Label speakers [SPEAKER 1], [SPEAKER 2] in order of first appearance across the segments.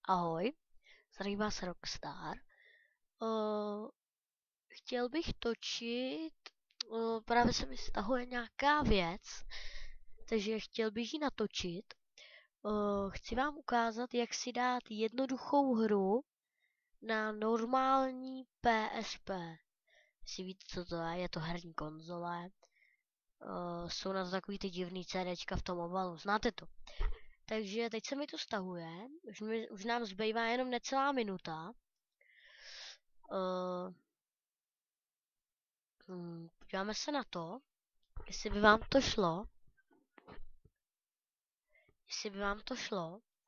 [SPEAKER 1] Ahoj, zdraví vás Rockstar. Chtěl bych točit, právě se mi stahuje nějaká věc, takže chtěl bych ji natočit. Chci vám ukázat, jak si dát jednoduchou hru na normální PSP. Jestli víte, co to je to herní konzole. Jsou na to takový ty divný CDčka v tom obalu, znáte to. Takže teď se mi to stahuje, už nám zbývá jenom necelá minuta. Podíváme se na to, jestli by vám to šlo.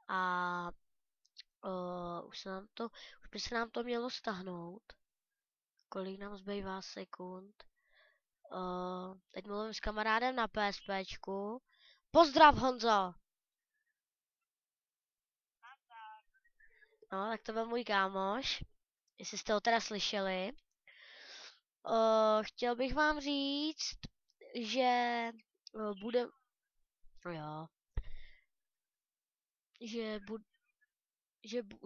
[SPEAKER 1] A už by se nám to mělo stahnout. Kolik nám zbývá sekund? Teď mluvím s kamarádem na PSPčku. Pozdrav, Honzo! No, tak to byl můj kámoš. Jestli jste ho teda slyšeli. Chtěl bych vám říct, že bude... No jo.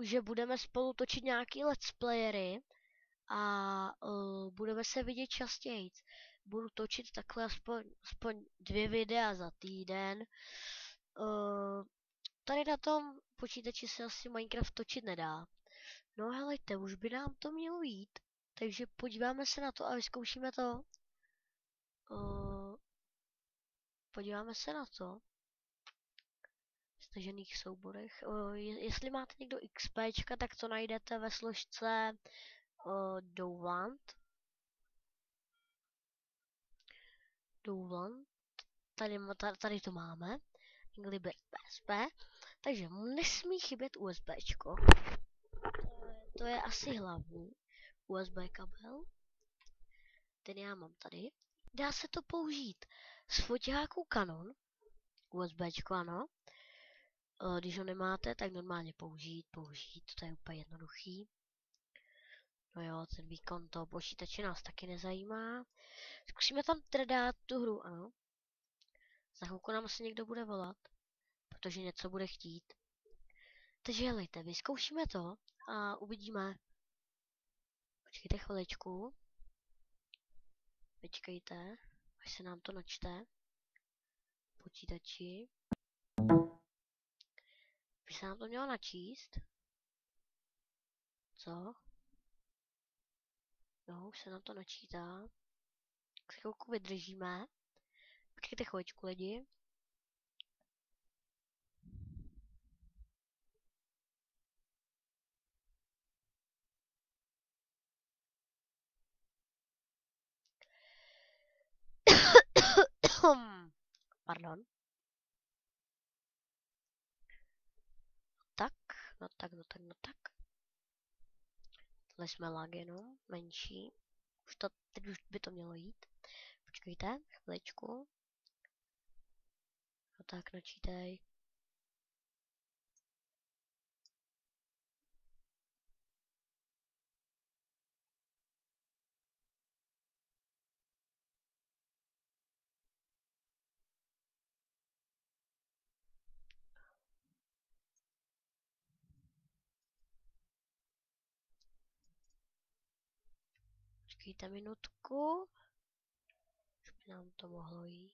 [SPEAKER 1] Že budeme spolu točit nějaký let's playery a budeme se vidět častěji. Budu točit takhle aspoň 2 videa za týden. Tady na tom počítači se asi Minecraft točit nedá. No helejte, už by nám to mělo jít. Takže podíváme se na to a vyzkoušíme to. Podíváme se na to. V stažených souborech. Jestli máte někdo XPčka, tak to najdete ve složce Dowland. Tady to máme. Libert PSP. Takže nesmí chybět USBčko. To je asi hlavní USB kabel. Ten já mám tady. Dá se to použít s foťáku Canon. USBčko, ano. Když ho nemáte, tak normálně použít. To je úplně jednoduchý. No jo, ten výkon toho počítače nás taky nezajímá. Zkusíme tam teda dát tu hru, ano. Za chvilku nám asi někdo bude volat, protože něco bude chtít. Takže helejte, vyzkoušíme to a uvidíme. Počkejte chviličku. Počkejte, až se nám to načte. Počítači. By se nám to mělo načíst? Co? No, už se nám to načítá. Tak se chvilku vydržíme. Počkejte chviličku, lidi. Pardon. No tak. Tohle jsme lag jenom, menší. Teď už by to mělo jít. Počkejte, chviličku. No tak, načítej. Počkejte minutku. Už by nám to mohlo jít.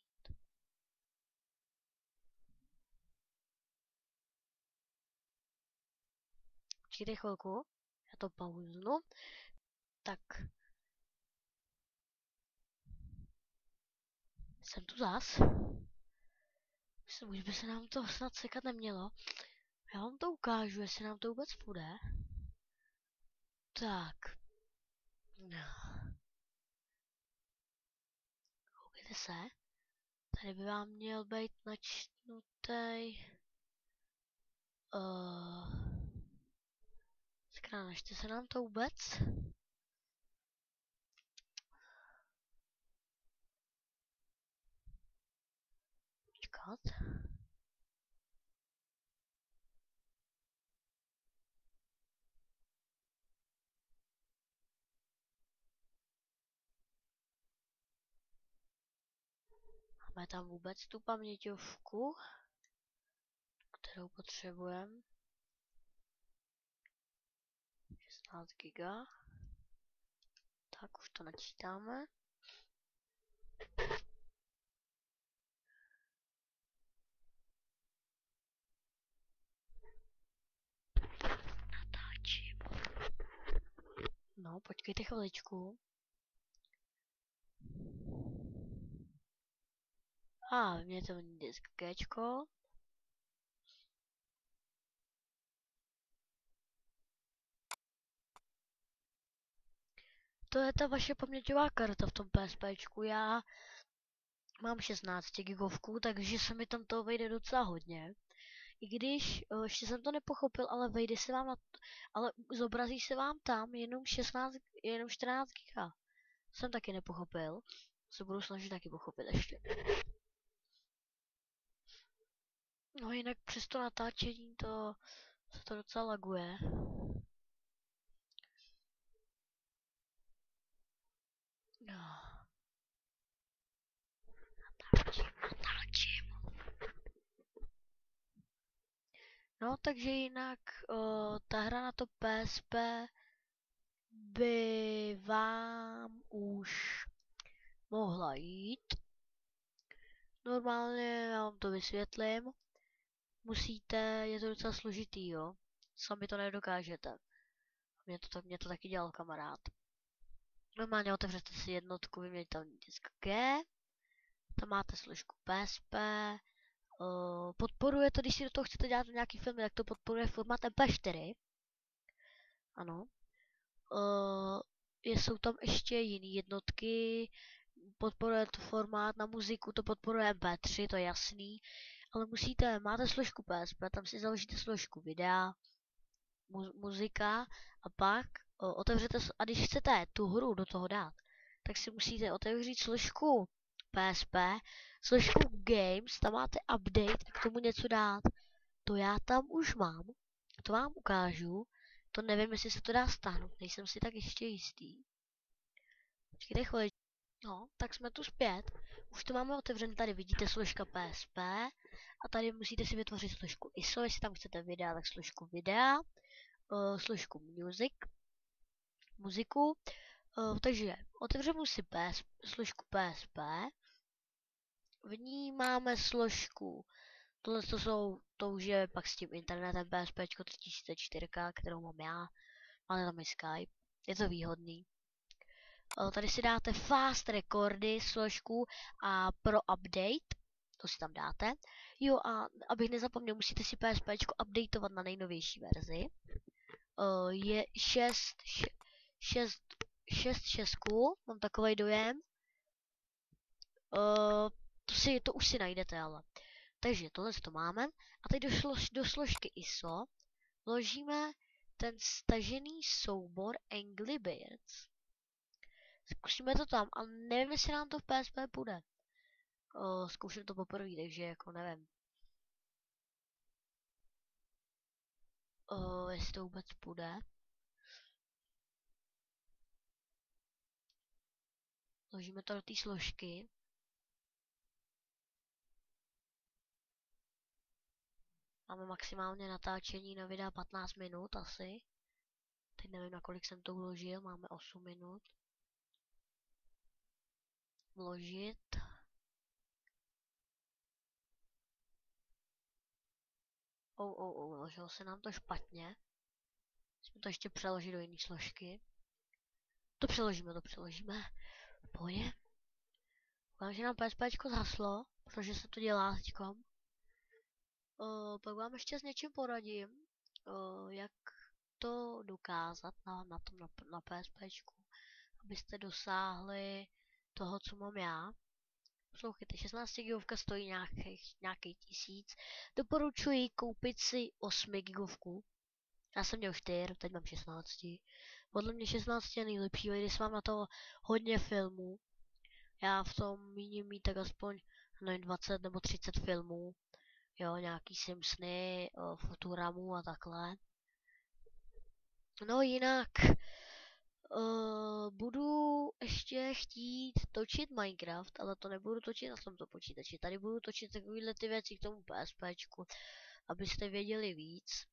[SPEAKER 1] Počkejte chvilku. Já to pauznu. Tak. Jsem tu zas. Už by se nám to snad sekat nemělo. Já vám to ukážu, jestli nám to vůbec půjde. Tak. Koukejte se. Tady by vám měl být načnutý. Načte se nám to vůbec? Počkat. Máme tam vůbec tu paměťovku, kterou potřebujeme. 16 giga. Tak už to načítáme. Natáčím. No, počkejte chviličku. Vyměňte disk Gčko. To je ta vaše paměťová karta v tom PSPčku. Já mám 16 gigovku, takže se mi tam toho vejde docela hodně. I když, ještě jsem to nepochopil, ale vejde se vám ale zobrazí se vám tam jenom 14 giga. Jsem taky nepochopil. Se budu snažit taky pochopit ještě. No jinak přes to natáčení se to docela laguje. No. Natáčím. No, takže jinak ta hra na to PSP by vám už mohla jít. Normálně já vám to vysvětlím. Musíte, je to docela složitý, jo. Sami to nedokážete. Mě to taky dělal kamarád. Normálně otevřete si jednotku, vyměníte tam disk G. Tam máte složku PSP. Podporuje to, když si do toho chcete dělat nějaký film, tak to podporuje format MP4. Ano. Jsou tam ještě jiné jednotky. Podporuje to formát na muziku, to podporuje MP3, to je jasný. Ale máte složku PSP, tam si založíte složku videa, muzika a pak otevřete, a když chcete tu hru do toho dát, tak si musíte otevřít složku PSP, složku Games, tam máte update a k tomu něco dát. To já tam už mám, to vám ukážu, to nevím, jestli se to dá stáhnout, nejsem si tak ještě jistý. Počkejte chviličku. No, tak jsme tu zpět. Už to máme otevřené, tady vidíte složka PSP a tady musíte si vytvořit složku ISO, jestli tam chcete videa, tak složku videa, složku muziku, takže otevřeme si složku PSP, v ní máme složku, to už je pak s tím internetem PSP 3004, kterou mám já, máte tam i Skype, je to výhodný. Tady si dáte fast recordy složku a pro update, to si tam dáte. Jo a abych nezapomněl, musíte si PSP updateovat na nejnovější verzi. Je 6.6, mám takový dojem. To už si najdete, ale. Takže tohle to máme. A teď do složky ISO vložíme ten stažený soubor Angry Birds. Zkusíme to tam, ale nevím, jestli nám to v PSP půjde. Zkouším to poprvé, takže jako nevím. Jestli to vůbec půjde. Vložíme to do té složky. Máme maximálně natáčení na videa 15 minut asi. Teď nevím, na kolik jsem to vložil, máme 8 minut. Vložit. Vložilo se nám to špatně. Musíme to ještě přeložit do jiné složky. To přeložíme. Pohodě. Koukám, že nám PSPčko zhaslo, protože se to dělá teďkom. Pak vám ještě s něčím poradím, jak to dokázat na PSPčku, abyste dosáhli toho, co mám já. Poslouchejte, 16 gigovka stojí nějaký 1000. Doporučuji koupit si 8 gigovku. Já jsem měl 4, teď mám 16. Podle mě 16 je nejlepší, když mám na to hodně filmů. Já v tom míním mít tak aspoň 20 nebo 30 filmů. Jo, nějaký Simpsony, Futuramu a takhle. No jinak, budu ještě chtít točit Minecraft, ale to nebudu točit na tomto počítači. Tady budu točit takovýhle ty věci k tomu PSPčku, abyste věděli víc.